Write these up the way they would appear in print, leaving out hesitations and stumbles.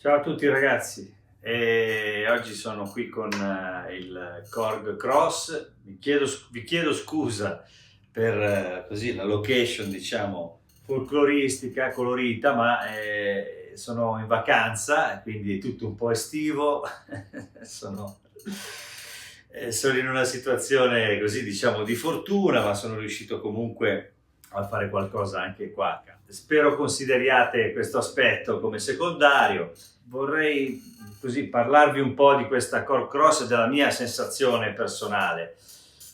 Ciao a tutti ragazzi, oggi sono qui con il Korg Cross. Vi chiedo scusa per così, la location, diciamo, folcloristica, colorita, ma sono in vacanza, quindi è tutto un po' estivo. sono, sono in una situazione così, diciamo, di fortuna, ma sono riuscito comunque a fare qualcosa anche qua. Spero consideriate questo aspetto come secondario. Vorrei così parlarvi un po' di questa core cross e della mia sensazione personale,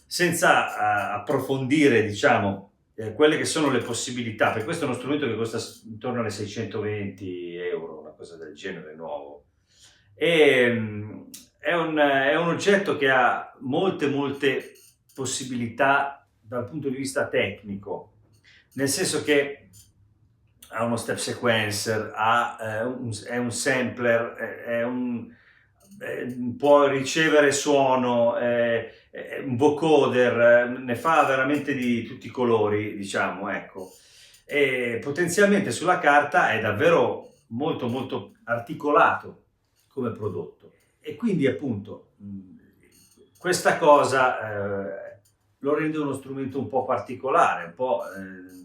senza approfondire, diciamo, quelle che sono le possibilità, perché questo è uno strumento che costa intorno alle 620 euro, una cosa del genere, nuovo. E, è un oggetto che ha molte possibilità dal punto di vista tecnico, nel senso che ha uno step sequencer, è un sampler, può ricevere suono, è un vocoder, ne fa veramente di tutti i colori, diciamo, ecco. E potenzialmente sulla carta è davvero molto articolato come prodotto. E quindi appunto questa cosa lo rende uno strumento un po' particolare, un po'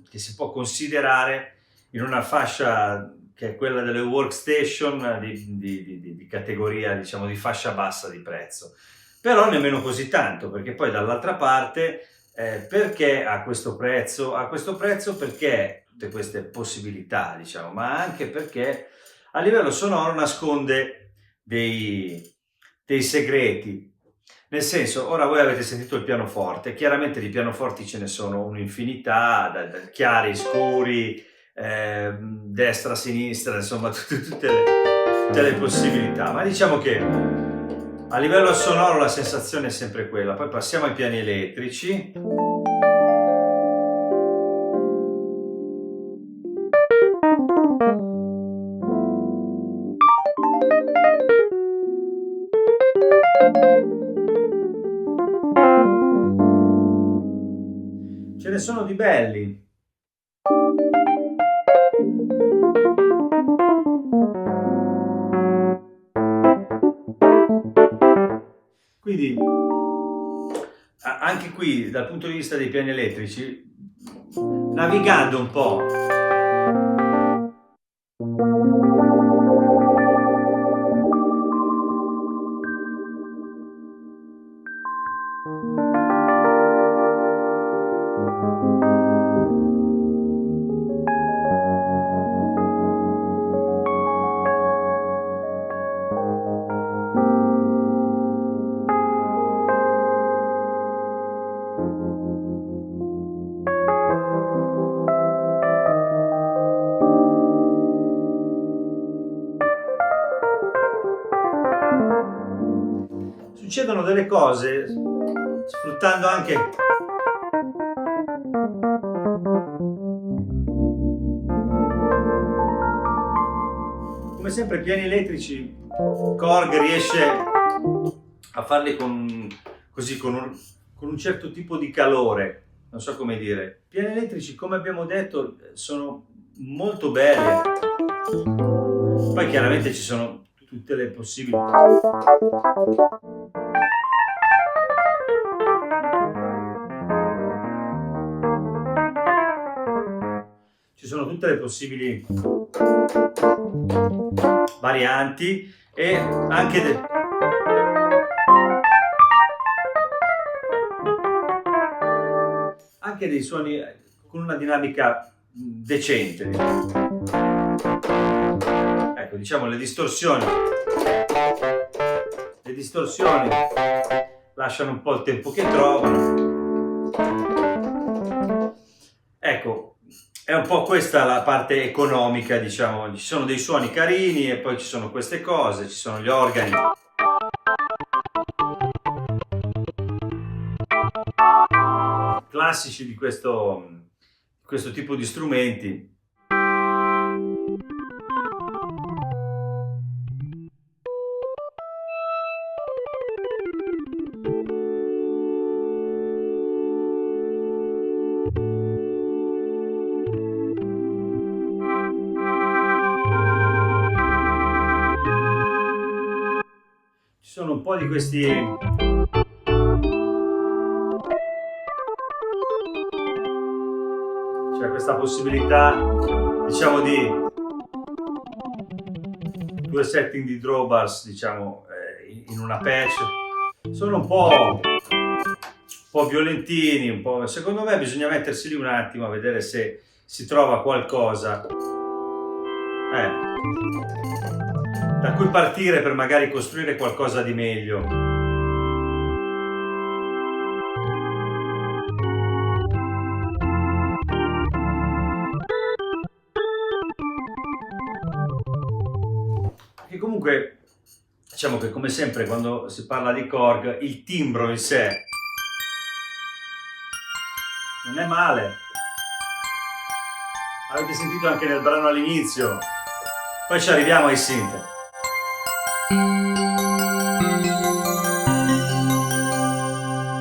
che si può considerare in una fascia che è quella delle workstation di categoria, diciamo, di fascia bassa di prezzo. Però nemmeno così tanto, perché poi dall'altra parte, perché a questo prezzo? A questo prezzo perché tutte queste possibilità, diciamo, ma anche perché a livello sonoro nasconde dei segreti. Nel senso, ora voi avete sentito il pianoforte, chiaramente di pianoforti ce ne sono un'infinità, da chiari, scuri, destra, sinistra, insomma tutte le possibilità, ma diciamo che a livello sonoro la sensazione è sempre quella. Poi passiamo ai piani elettrici. Ce ne sono di belli. Quindi anche qui dal punto di vista dei piani elettrici, navigando un po', succedono delle cose sfruttando anche come sempre piani elettrici. Korg riesce a farli così con un certo tipo di calore, non so come dire. Piani elettrici, come abbiamo detto, sono molto belli. Poi chiaramente ci sono tutte le possibilità. Ci sono tutte le possibili varianti e anche dei suoni con una dinamica decente. Ecco, diciamo le distorsioni lasciano un po' il tempo che trovano. Ecco, è un po' questa la parte economica, diciamo. Ci sono dei suoni carini e poi ci sono queste cose, ci sono gli organi. Classici di questo tipo di strumenti. sono un po' di questi... C'è questa possibilità, diciamo, di 2 setting di drawbars, diciamo, in una patch. Sono un po' violentini, un po'... Secondo me bisogna mettersi lì un attimo a vedere se si trova qualcosa da cui partire per magari costruire qualcosa di meglio. Che comunque, diciamo che come sempre quando si parla di Korg, il timbro in sé non è male. Avete sentito anche nel brano all'inizio. Poi ci arriviamo ai synth.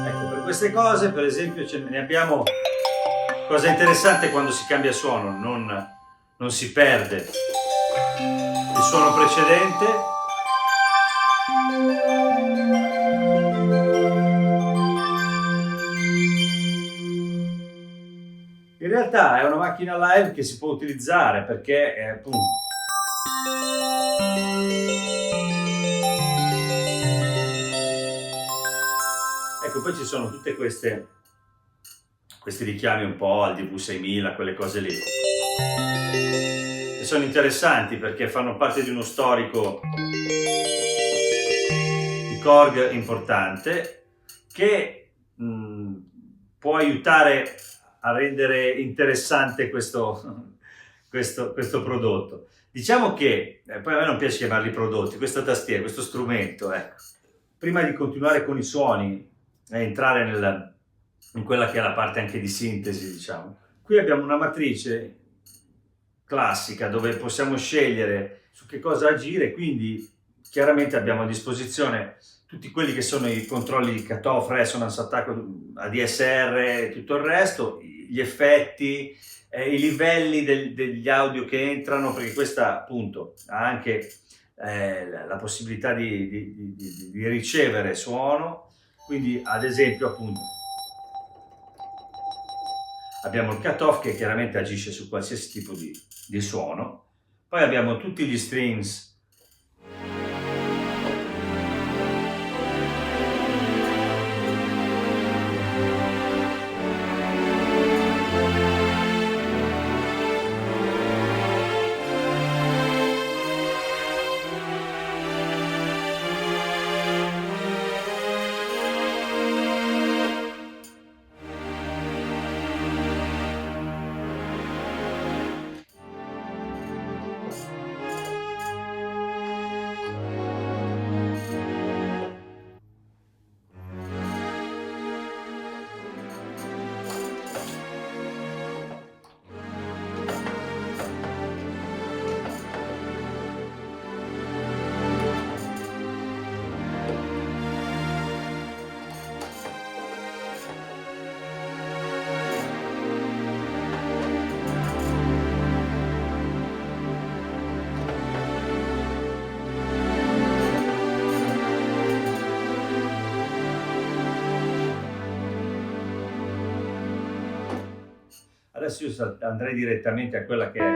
Ecco, per queste cose, per esempio, ne abbiamo... Cosa interessante quando si cambia suono, non si perde il suono precedente. In realtà è una macchina live che si può utilizzare perché è appunto... Ecco, poi ci sono tutte questi richiami un po' al DV6000, quelle cose lì, che sono interessanti perché fanno parte di uno storico di Korg importante che può aiutare a rendere interessante questo prodotto. Diciamo che, poi a me non piace chiamarli prodotti, questa tastiera, questo strumento, prima di continuare con i suoni e entrare in quella che è la parte anche di sintesi, diciamo. Qui abbiamo una matrice classica dove possiamo scegliere su che cosa agire, quindi chiaramente abbiamo a disposizione tutti quelli che sono i controlli di cutoff, resonance, attacco, ADSR, tutto il resto, gli effetti, i livelli degli audio che entrano, perché questa appunto ha anche la possibilità di ricevere suono, quindi ad esempio appunto abbiamo il cutoff che chiaramente agisce su qualsiasi tipo di suono, poi abbiamo tutti gli strings Adesso io andrei direttamente a quella che è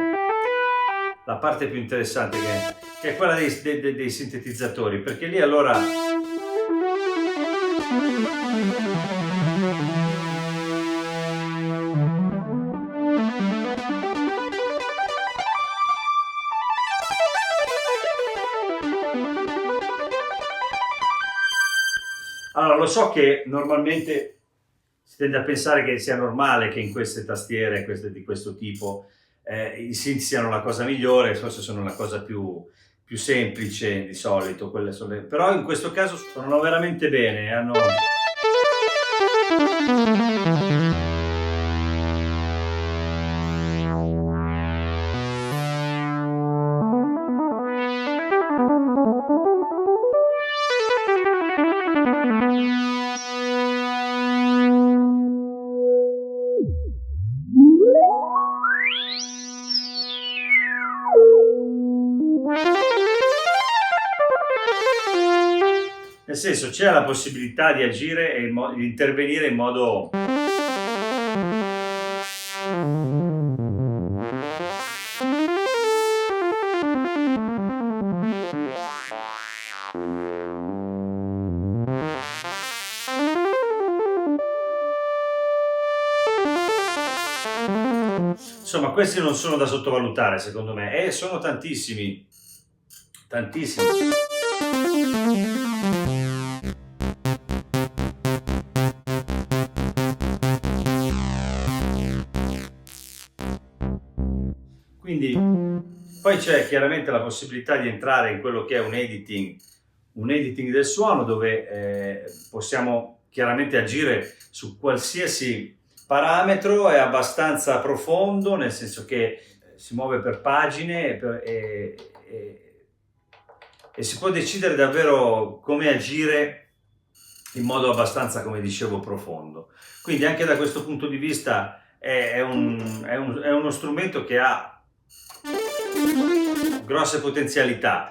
la parte più interessante, che è quella dei sintetizzatori, perché lì allora lo so che normalmente si tende a pensare che sia normale che in queste tastiere di questo tipo i synth siano la cosa migliore, forse sono la cosa più semplice di solito, però in questo caso suonano veramente bene, hanno... Nel senso, c'è la possibilità di agire e di intervenire in modo... Insomma, questi non sono da sottovalutare, secondo me, e sono tantissimi, tantissimi. Quindi, poi c'è chiaramente la possibilità di entrare in quello che è un editing del suono, dove possiamo chiaramente agire su qualsiasi parametro, è abbastanza profondo, nel senso che si muove per pagine e si può decidere davvero come agire in modo abbastanza, come dicevo, profondo. Quindi anche da questo punto di vista è uno strumento che ha grosse potenzialità.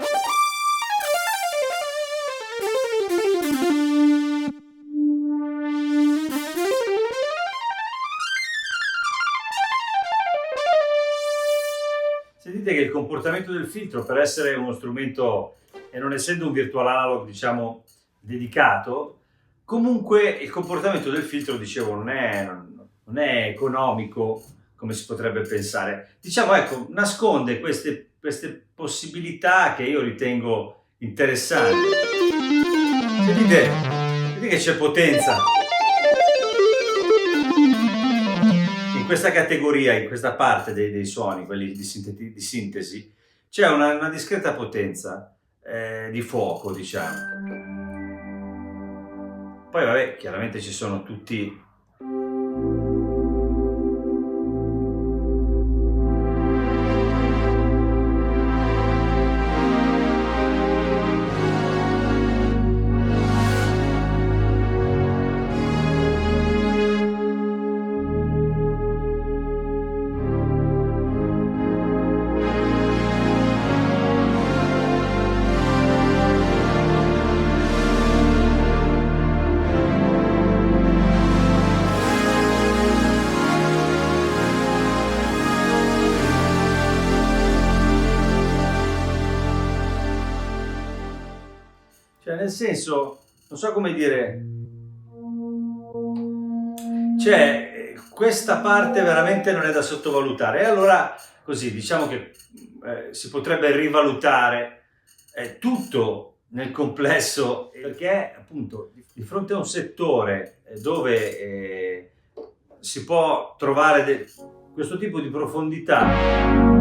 Sentite che il comportamento del filtro, per essere uno strumento e non essendo un virtual analog, diciamo, dedicato, comunque il comportamento del filtro, dicevo, non è economico come si potrebbe pensare. Diciamo, ecco, nasconde queste possibilità che io ritengo interessanti. Vedete che c'è potenza in questa categoria, in questa parte dei suoni, quelli di sintesi, c'è una discreta potenza di fuoco, diciamo. Poi vabbè, chiaramente ci sono tutti... Cioè, nel senso, non so come dire, cioè, questa parte veramente non è da sottovalutare. E allora, così, diciamo che si potrebbe rivalutare tutto nel complesso, perché appunto di fronte a un settore dove si può trovare questo tipo di profondità,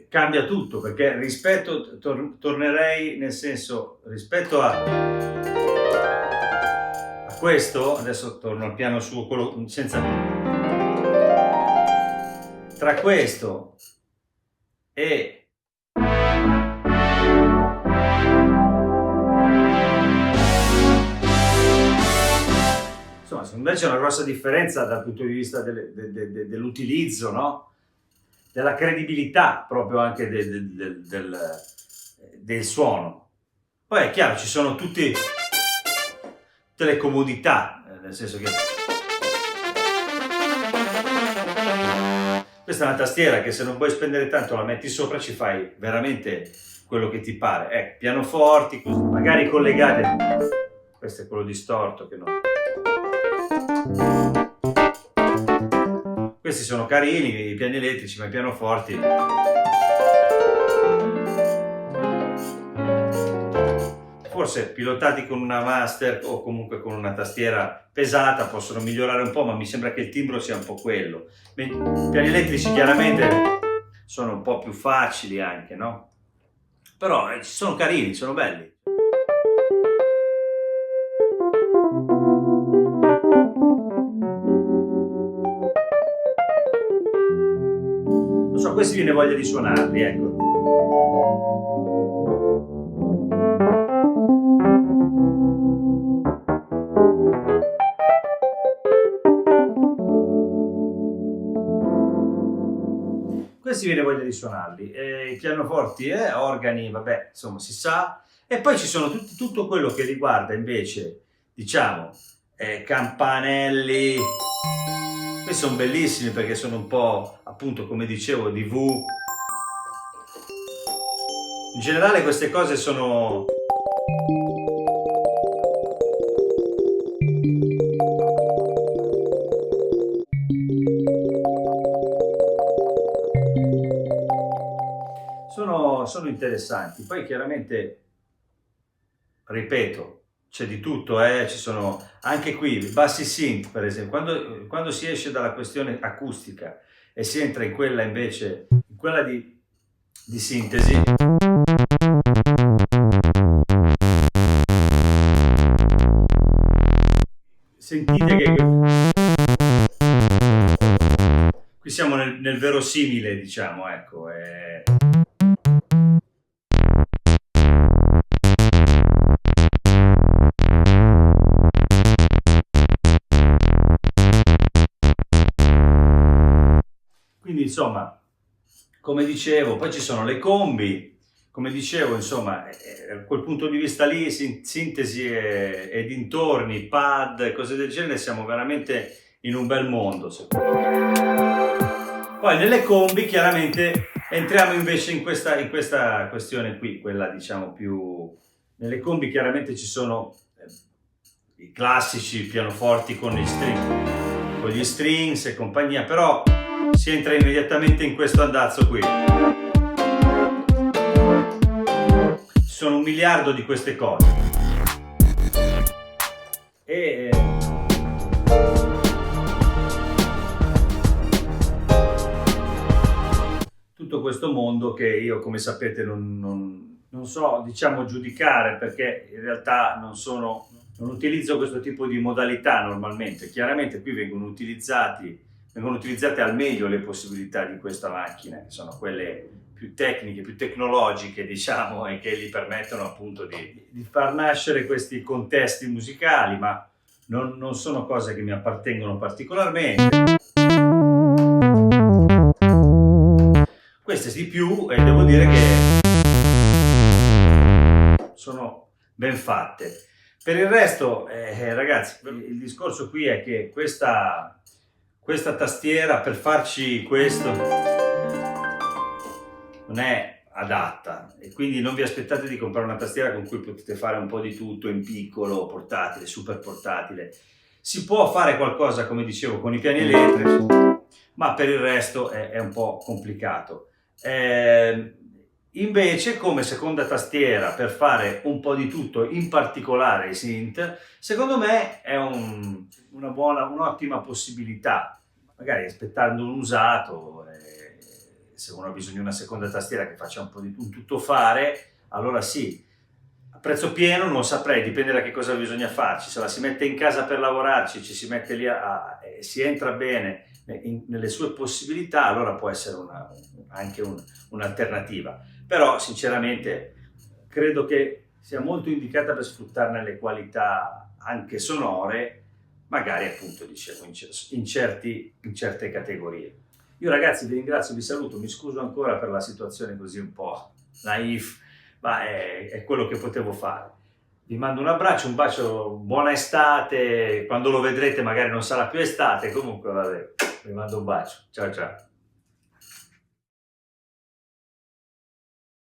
cambia tutto, perché rispetto, tornerei, nel senso, rispetto a questo, adesso torno al piano suo, quello senza... Tra questo e... Insomma, secondo me c'è una grossa differenza dal punto di vista dell'utilizzo, no? Della credibilità proprio anche del suono. Poi è chiaro, ci sono tutte le comodità, nel senso che questa è una tastiera che se non vuoi spendere tanto la metti sopra, ci fai veramente quello che ti pare. Pianoforti, così, magari collegate. Questo è quello distorto che no. Questi sono carini, i piani elettrici, ma i pianoforti... Forse pilotati con una master o comunque con una tastiera pesata possono migliorare un po', ma mi sembra che il timbro sia un po' quello. I piani elettrici chiaramente sono un po' più facili anche, no? Però sono carini, sono belli. Non so, questi viene voglia di suonarli, ecco. questi viene voglia di suonarli. I pianoforti, organi, vabbè, insomma si sa. E poi ci sono tutto quello che riguarda invece, diciamo, campanelli. Questi sono bellissimi perché sono un po', appunto, come dicevo, di V. In generale queste cose sono... sono interessanti. Poi chiaramente, ripeto, c'è di tutto, ci sono anche qui bassi synth, per esempio. Quando si esce dalla questione acustica e si entra in quella invece, in quella di sintesi, sentite che qui siamo nel verosimile, diciamo, ecco. Quindi insomma, come dicevo, poi ci sono le combi, come dicevo, insomma, a quel punto di vista lì, sintesi e dintorni, pad, cose del genere, siamo veramente in un bel mondo. Poi nelle combi chiaramente entriamo invece in questa questione qui, quella diciamo più... Nelle combi chiaramente ci sono i classici pianoforti con gli strings e compagnia, però si entra immediatamente in questo andazzo qui. Ci sono 1 miliardo di queste cose. E tutto questo mondo che io, come sapete, non so, diciamo, giudicare, perché in realtà non utilizzo questo tipo di modalità normalmente. Chiaramente qui vengono utilizzate al meglio le possibilità di questa macchina, che sono quelle più tecniche, più tecnologiche, diciamo, e che gli permettono appunto di far nascere questi contesti musicali, ma non sono cose che mi appartengono particolarmente. Queste di più, e devo dire che sono ben fatte. Per il resto, ragazzi, il discorso qui è che questa tastiera, per farci questo, non è adatta, e quindi non vi aspettate di comprare una tastiera con cui potete fare un po' di tutto in piccolo, portatile, super portatile. Si può fare qualcosa, come dicevo, con i piani elettrici, ma per il resto è un po' complicato. Invece, come seconda tastiera per fare un po' di tutto, in particolare i synth, secondo me è un'ottima possibilità. Magari aspettando un usato, se uno ha bisogno di una seconda tastiera che faccia un po' di un tuttofare, allora sì. A prezzo pieno non lo saprei, dipende da che cosa bisogna farci. Se la si mette in casa per lavorarci, ci si mette lì si entra bene nelle sue possibilità, allora può essere anche un'alternativa. Però sinceramente credo che sia molto indicata per sfruttarne le qualità anche sonore, magari appunto dicevo in certe categorie. Io ragazzi vi ringrazio, vi saluto, mi scuso ancora per la situazione così un po' naif, ma è quello che potevo fare. Vi mando un abbraccio, un bacio, buona estate, quando lo vedrete magari non sarà più estate, comunque vabbè, vi mando un bacio, ciao ciao.